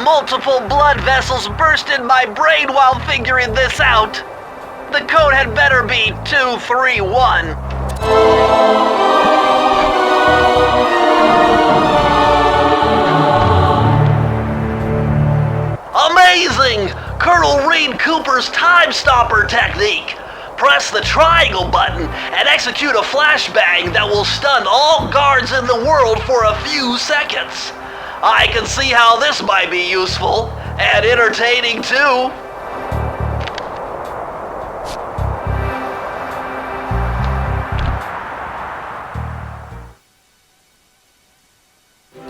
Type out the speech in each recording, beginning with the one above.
Multiple blood vessels burst in my brain while figuring this out. The code had better be 231. Amazing! Colonel Reed Cooper's time stopper technique. Press the triangle button and execute a flashbang that will stun all guards in the world for a few seconds. I can see how this might be useful and entertaining too.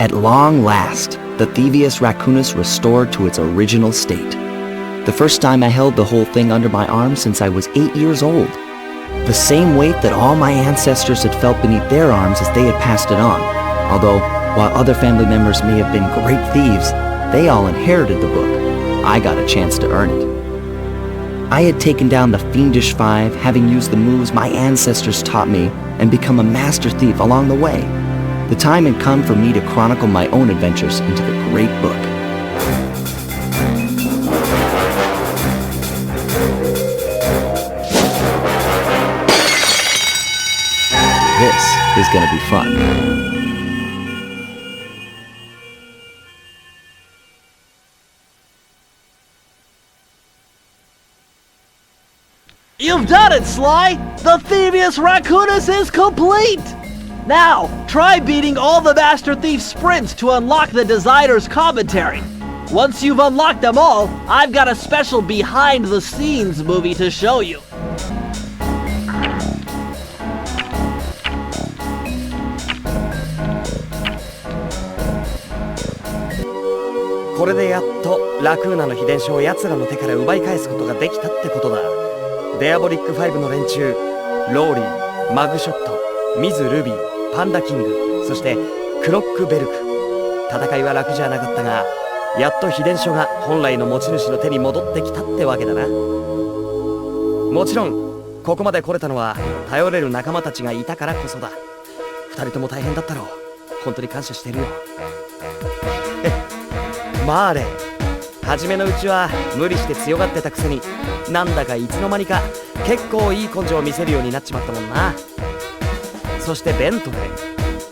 At long last, the Thievius Raccoonus restored to its original state. The first time I held the whole thing under my arm since I was 8 years old. The same weight that all my ancestors had felt beneath their arms as they had passed it on. Although, while other family members may have been great thieves, they all inherited the book. I got a chance to earn it. I had taken down the Fiendish Five, having used the moves my ancestors taught me, and become a master thief along the way. The time had come for me to chronicle my own adventures into the great book. This is gonna be fun. You've done it, Sly! The Thievius Raccoonus is complete! Now, try beating all the Master Thief sprints to unlock the designer's commentary. Once you've unlocked them all, I've got a special behind-the-scenes movie to show you. これでやっとラクーナの秘伝書を奴らの手から奪い返すことができたってことだ。デアボリック5の連中、ローリー、マグショット、ミズ・ルビー、パンダキング、そしてクロックベルク。戦いは楽じゃなかったが、やっと秘伝書が本来の持ち主の手に戻ってきたってわけだな。もちろんここまで来れたのは頼れる仲間たちがいたからこそだ。二人とも大変だったろう。本当に感謝してるよ。まあね、初めのうちは無理して強がってたくせに、なんだかいつの間にか結構いい根性を見せるようになっちまったもんな。そしてベントレー、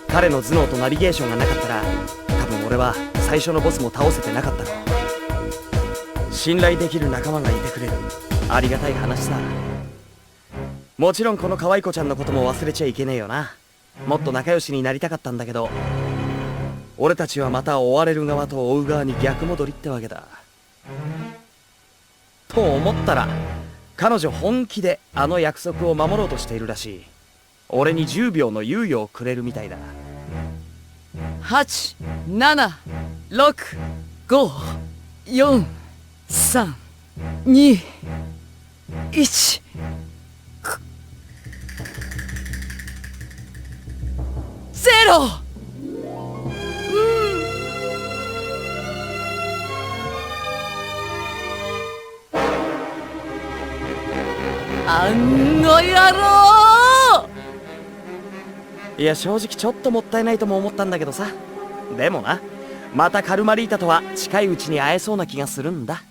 彼の頭脳とナビゲーションがなかったら、多分俺は最初のボスも倒せてなかったろう。信頼できる仲間がいてくれる、ありがたい話さ。もちろんこの可愛い子ちゃんのことも忘れちゃいけねえよな。もっと仲良しになりたかったんだけど、俺たちはまた追われる側と追う側に逆戻りってわけだ。と思ったら、彼女本気であの約束を守ろうとしているらしい。俺に10秒の猶予をくれるみたいだ。8、7、6、5、4、3、2、1。ゼロ。あんの野郎！いや、正直ちょっともったいないとも思ったんだけどさ。でもな、またカルマリータとは近いうちに会えそうな気がするんだ。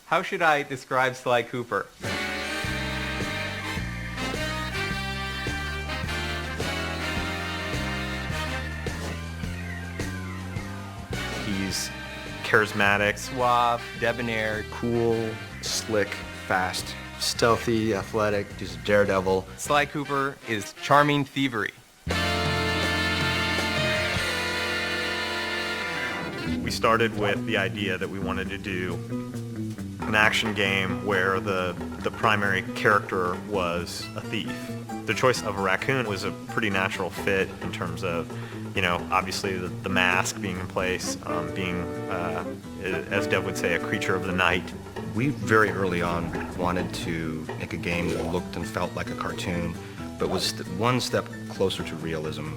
How should I describe Sly Cooper? He's charismatic, suave, debonair, cool, slick, fast, stealthy, athletic, he's a daredevil. Sly Cooper is charming thievery. We started with the idea that we wanted to do an action game where the primary character was a thief. The choice of a raccoon was a pretty natural fit in terms of, you know, obviously the mask being in place, being, as Dev would say, a creature of the night. We very early on wanted to make a game that looked and felt like a cartoon, but was one step closer to realism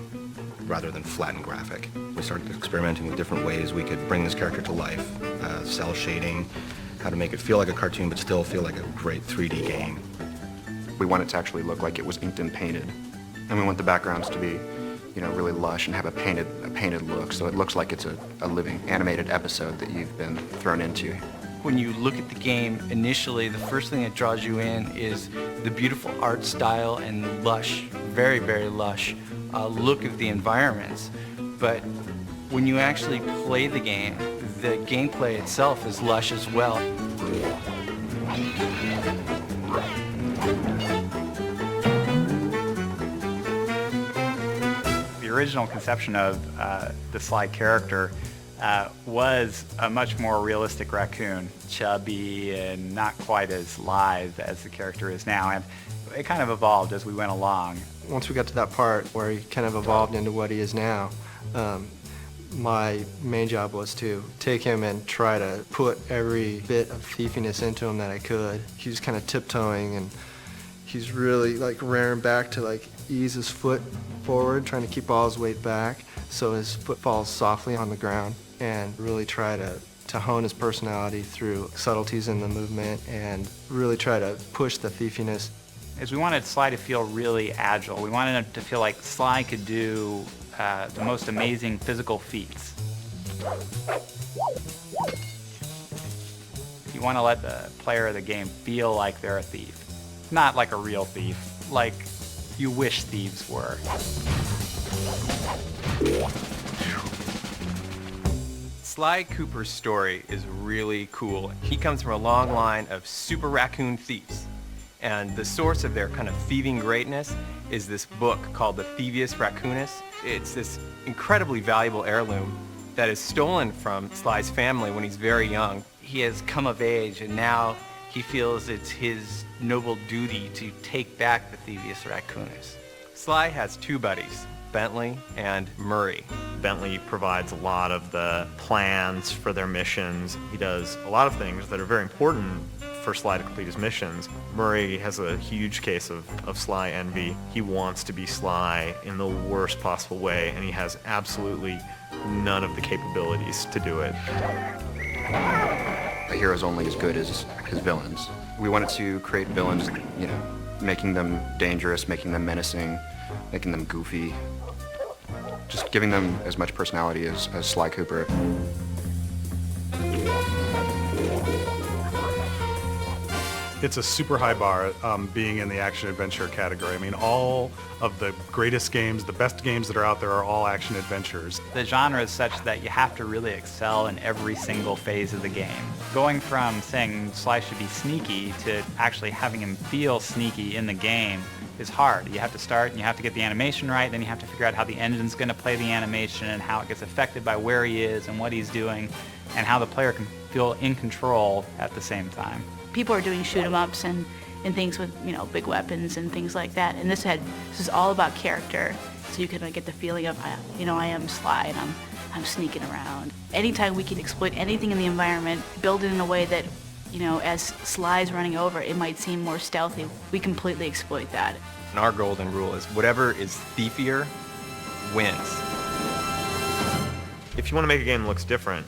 rather than flat and graphic. We started experimenting with different ways we could bring this character to life, cell shading, how to make it feel like a cartoon but still feel like a great 3D game. We want it to actually look like it was inked and painted, and we want the backgrounds to be, really lush and have a painted look, so it looks like it's a living animated episode that you've been thrown into. When you look at the game initially, the first thing that draws you in is the beautiful art style and lush, very, very lush look of the environments. But when you actually play the gameplay itself is lush as well. The original conception of the Sly character was a much more realistic raccoon, chubby and not quite as lithe as the character is now, and it kind of evolved as we went along. Once we got to that part where he kind of evolved into what he is now, my main job was to take him and try to put every bit of thiefiness into him that I could. He was kind of tiptoeing, and he's really like rearing back to like ease his foot forward, trying to keep all his weight back so his foot falls softly on the ground, and really try to hone his personality through subtleties in the movement and really try to push the thiefiness. As we wanted Sly to feel really agile, we wanted him to feel like Sly could do the most amazing physical feats. You want to let the player of the game feel like they're a thief. Not like a real thief, like you wish thieves were. Sly Cooper's story is really cool. He comes from a long line of super raccoon thieves. And the source of their kind of thieving greatness is this book called the Viimeisen Raccoonus. It's this incredibly valuable heirloom that is stolen from Sly's family when he's very young. He has come of age, and now he feels it's his noble duty to take back the Viimeisen Raccoonus. Sly has two buddies, Bentley and Murray. Bentley provides a lot of the plans for their missions. He does a lot of things that are very important for Sly to complete his missions. Murray has a huge case of Sly envy. He wants to be Sly in the worst possible way, and he has absolutely none of the capabilities to do it. A hero's only as good as his villains. We wanted to create villains, making them dangerous, making them menacing, making them goofy, just giving them as much personality as Sly Cooper. It's a super high bar being in the action-adventure category. I mean, all of the greatest games, the best games that are out there are all action-adventures. The genre is such that you have to really excel in every single phase of the game. Going from saying Sly should be sneaky to actually having him feel sneaky in the game is hard. You have to start and you have to get the animation right, then you have to figure out how the engine's going to play the animation and how it gets affected by where he is and what he's doing, and how the player can feel in control at the same time. People are doing shoot-'em-ups and things with, big weapons and things like that. And this is all about character. So you can get the feeling of, I am Sly and I'm sneaking around. Anytime we can exploit anything in the environment, build it in a way that, as Sly's running over, it might seem more stealthy. We completely exploit that. And our golden rule is whatever is thiefier wins. If you want to make a game that looks different,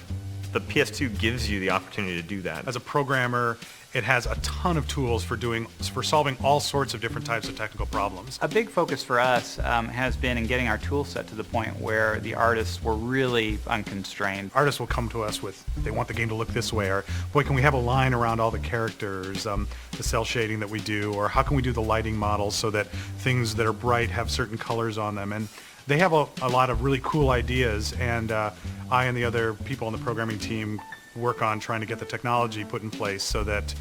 the PS2 gives you the opportunity to do that. As a programmer, it has a ton of tools for solving all sorts of different types of technical problems. A big focus for us has been in getting our tool set to the point where the artists were really unconstrained. Artists will come to us with, they want the game to look this way, or boy, can we have a line around all the characters, the cell shading that we do, or how can we do the lighting models so that things that are bright have certain colors on them. And they have a lot of really cool ideas, and I and the other people on the programming team work on trying to get the technology put in place so that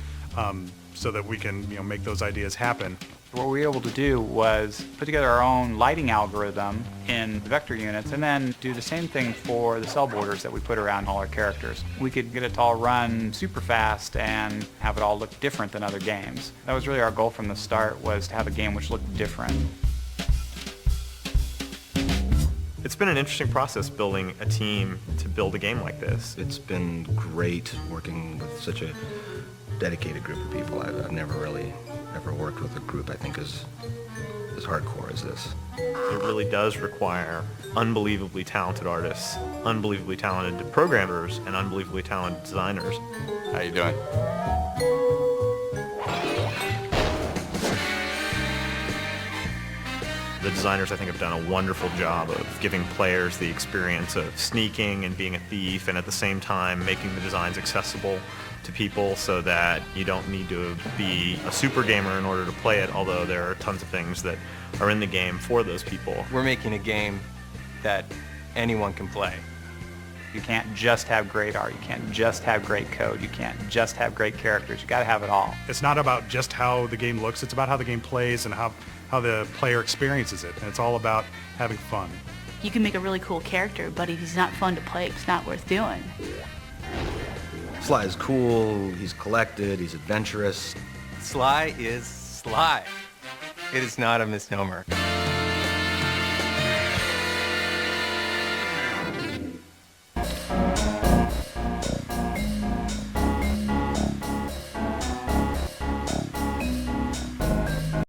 we can make those ideas happen. What we were able to do was put together our own lighting algorithm in vector units and then do the same thing for the cell borders that we put around all our characters. We could get it to all run super fast and have it all look different than other games. That was really our goal from the start, was to have a game which looked different. It's been an interesting process building a team to build a game like this. It's been great working with such a dedicated group of people. I've never really ever worked with a group I think as hardcore as this. It really does require unbelievably talented artists, unbelievably talented programmers, and unbelievably talented designers. How you doing? The designers, I think, have done a wonderful job of giving players the experience of sneaking and being a thief, and at the same time making the designs accessible to people so that you don't need to be a super gamer in order to play it, although there are tons of things that are in the game for those people. We're making a game that anyone can play. You can't just have great art, you can't just have great code, you can't just have great characters, you gotta have it all. It's not about just how the game looks, it's about how the game plays and how the player experiences it, and it's all about having fun. You can make a really cool character, but if he's not fun to play, it's not worth doing. Sly is cool, he's collected, he's adventurous. Sly is Sly. It is not a misnomer.